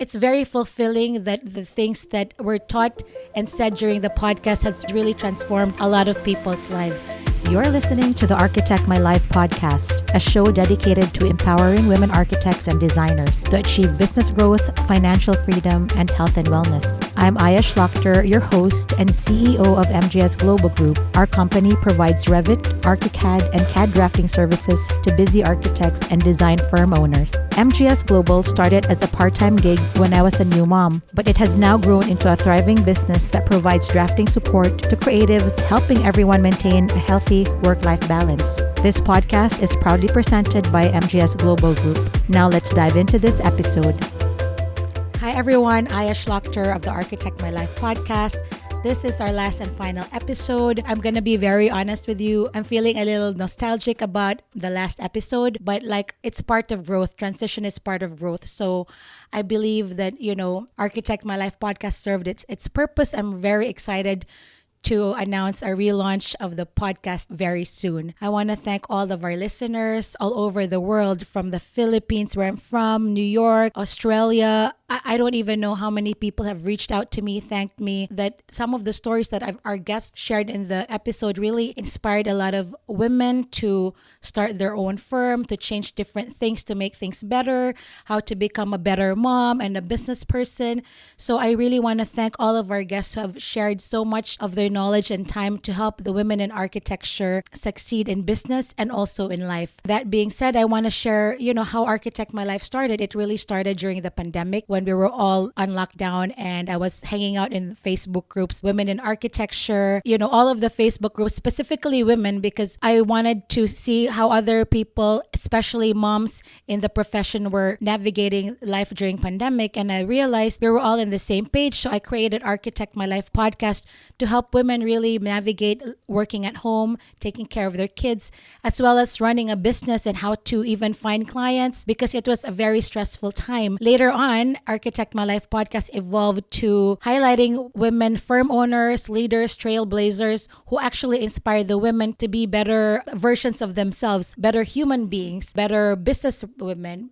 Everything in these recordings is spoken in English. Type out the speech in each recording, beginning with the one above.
It's very fulfilling that the things that were taught and said during the podcast has really transformed a lot of people's lives. You're listening to the Architect My Life podcast, a show dedicated to empowering women architects and designers to achieve business growth, financial freedom, and health and wellness. I'm Aya Schlachter, your host and CEO of MGS Global Group. Our company provides Revit, ArchiCAD, and CAD drafting services to busy architects and design firm owners. MGS Global started as a part-time gig when I was a new mom, but it has now grown into a thriving business that provides drafting support to creatives, helping everyone maintain a healthy work-life balance. This podcast is proudly presented by MGS Global Group. Now let's dive into this episode. Hi everyone, Aya Schlachter of the Architect My Life podcast. This is our last and final episode. I'm going to be very honest with you. I'm feeling a little nostalgic about the last episode, but it's part of growth. Transition is part of growth. So I believe that, Architect My Life podcast served its purpose. I'm very excited to announce a relaunch of the podcast very soon. I want to thank all of our listeners all over the world, from the Philippines, where I'm from, New York, Australia. I don't even know how many people have reached out to me, thanked me, that some of the stories that our guests shared in the episode really inspired a lot of women to start their own firm, to change different things, to make things better, how to become a better mom and a business person. So I really want to thank all of our guests who have shared so much of their knowledge and time to help the women in architecture succeed in business and also in life. That being said, I want to share, how Architect My Life started. It really started during the pandemic when we were all on lockdown, and I was hanging out in Facebook groups, Women in Architecture, all of the Facebook groups, specifically women, because I wanted to see how other people, especially moms in the profession, were navigating life during pandemic. And I realized we were all in the same page. So I created Architect My Life podcast to help women really navigate working at home, taking care of their kids, as well as running a business and how to even find clients, because it was a very stressful time. Later on, Architect My Life podcast evolved to highlighting women firm owners, leaders, trailblazers who actually inspire the women to be better versions of themselves, better human beings, better business women,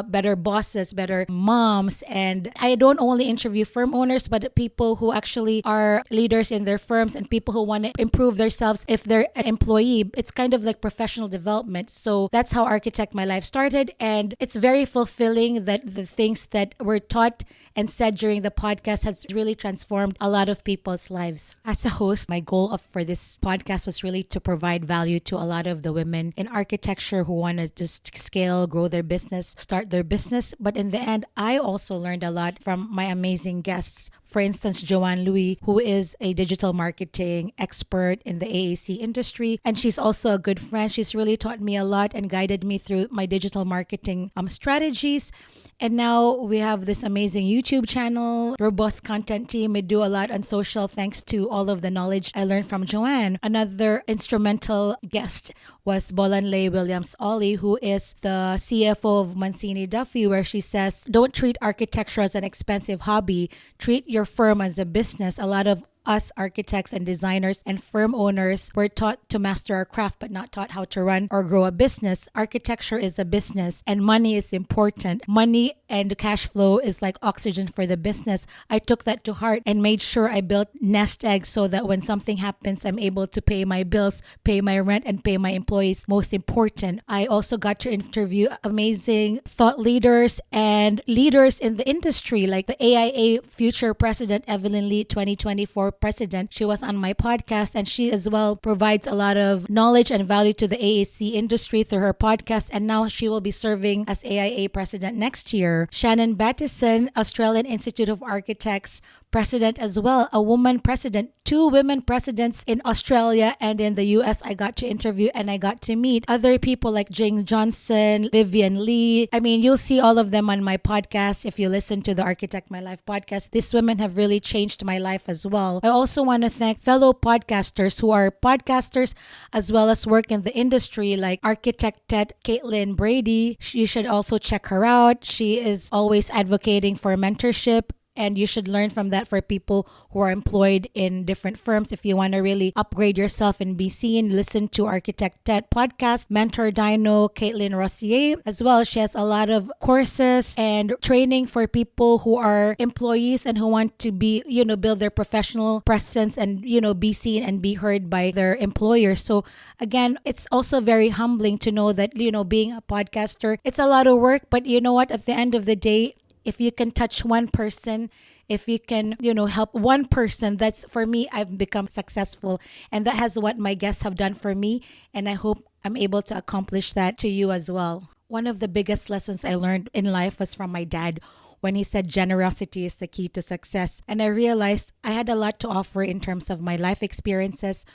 better bosses, better moms. And I don't only interview firm owners, but people who actually are leaders in their firms and people who want to improve themselves if they're an employee. It's kind of like professional development. So that's how Architect My Life started. And it's very fulfilling that the things that were taught and said during the podcast has really transformed a lot of people's lives. As a host, my goal for this podcast was really to provide value to a lot of the women in architecture who want to just scale, grow their business, start their business. But in the end, I also learned a lot from my amazing guests. For instance, Joanne Louis, who is a digital marketing expert in the AAC industry. And she's also a good friend. She's really taught me a lot and guided me through my digital marketing strategies. And now we have this amazing YouTube channel, robust content team. We do a lot on social thanks to all of the knowledge I learned from Joanne. Another instrumental guest was Bolanley Williams-Ollie, who is the CFO of Mancini Duffy, where she says, don't treat architecture as an expensive hobby. Treat your firm as a business. A lot of us architects and designers and firm owners were taught to master our craft but not taught how to run or grow a business. Architecture is a business and money is important. Money and cash flow is like oxygen for the business. I took that to heart and made sure I built nest eggs so that when something happens, I'm able to pay my bills, pay my rent, and pay my employees. Most important, I also got to interview amazing thought leaders and leaders in the industry, like the AIA future president, Evelyn Lee, 2024 president. She was on my podcast, and she as well provides a lot of knowledge and value to the AAC industry through her podcast, and now she will be serving as AIA president next year. Shannon Battison, Australian Institute of Architects president as well, a woman president, 2 women presidents in Australia and in the US. I got to interview and I got to meet other people like Jane Johnson, Vivian Lee. I mean, you'll see all of them on my podcast if you listen to the Architect My Life podcast. These women have really changed my life as well. I also want to thank fellow podcasters who are podcasters as well as work in the industry, like architect Caitlin Brady. You should also check her out. She is always advocating for mentorship And you should learn from that for people who are employed in different firms. If you want to really upgrade yourself and be seen, listen to Architect Ted podcast, Mentor Dino, Caitlin Rossier. As well, she has a lot of courses and training for people who are employees and who want to be, build their professional presence and, be seen and be heard by their employers. So again, it's also very humbling to know that, being a podcaster, it's a lot of work, but you know what? At the end of the day, if you can touch one person, if you can, help one person, that's for me, I've become successful. And that has what my guests have done for me. And I hope I'm able to accomplish that to you as well. One of the biggest lessons I learned in life was from my dad when he said generosity is the key to success. And I realized I had a lot to offer in terms of my life experiences,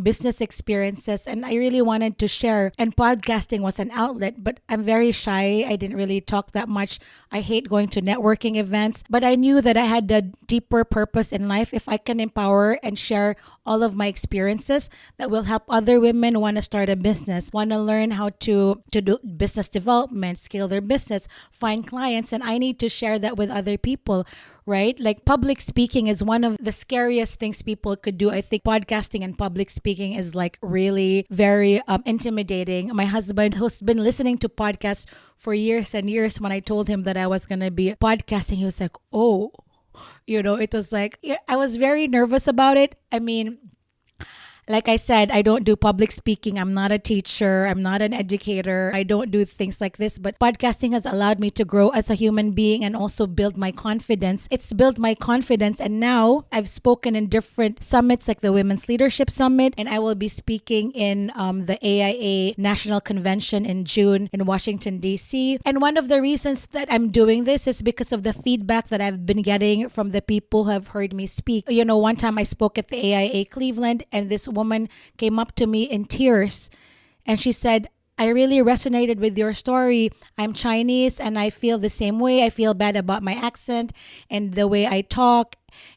business experiences, and I really wanted to share. And podcasting was an outlet, but I'm very shy. I didn't really talk that much. I hate going to networking events, but I knew that I had a deeper purpose in life. If I can empower and share all of my experiences that will help other women who want to start a business, want to learn how to do business development, scale their business, find clients, and I need to share that with other people, right? Like public speaking is one of the scariest things people could do. I think podcasting and public speaking is like really very intimidating. My husband, who's been listening to podcasts for years and years, when I told him that I was going to be podcasting, he was like, oh, it was like, I was very nervous about it. I mean, like I said, I don't do public speaking. I'm not a teacher. I'm not an educator. I don't do things like this. But podcasting has allowed me to grow as a human being and also build my confidence. It's built my confidence. And now I've spoken in different summits like the Women's Leadership Summit. And I will be speaking in the AIA National Convention in June in Washington, D.C. And one of the reasons that I'm doing this is because of the feedback that I've been getting from the people who have heard me speak. One time I spoke at the AIA Cleveland, and this woman came up to me in tears and she said, I really resonated with your story. I'm Chinese and I feel the same way. I feel bad about my accent and the way I talk,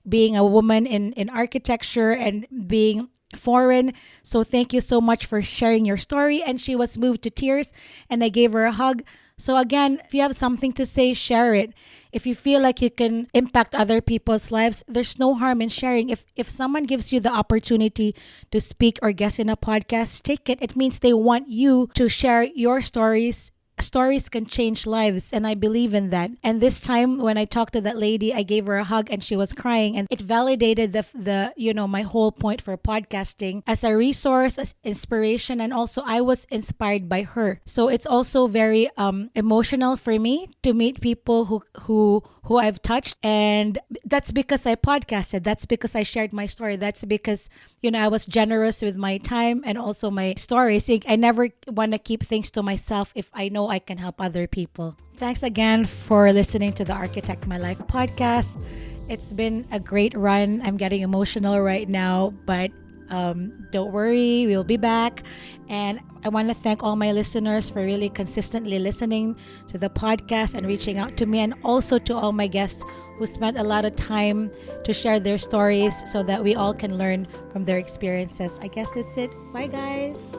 being a woman in architecture and being foreign. So thank you so much for sharing your story. And she was moved to tears and I gave her a hug. So again, if you have something to say, share it. If you feel like you can impact other people's lives, there's no harm in sharing. If someone gives you the opportunity to speak or guest in a podcast, take it. It means they want you to share your stories. Stories can change lives, and I believe in that. And this time when I talked to that lady, I gave her a hug and she was crying, and it validated the my whole point for podcasting as a resource, as inspiration, and also I was inspired by her. So it's also very emotional for me to meet people who I've touched, and that's because I podcasted. That's because I shared my story. That's because I was generous with my time and also my stories. I never want to keep things to myself if I know I can help other people. Thanks again for listening to the Architect My Life podcast. It's been a great run. I'm getting emotional right now, but don't worry, we'll be back. And I want to thank all my listeners for really consistently listening to the podcast and reaching out to me, and also to all my guests who spent a lot of time to share their stories so that we all can learn from their experiences. I guess that's it. Bye, guys.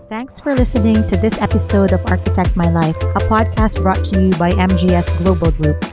Thanks for listening to this episode of Architect My Life, a podcast brought to you by MGS Global Group.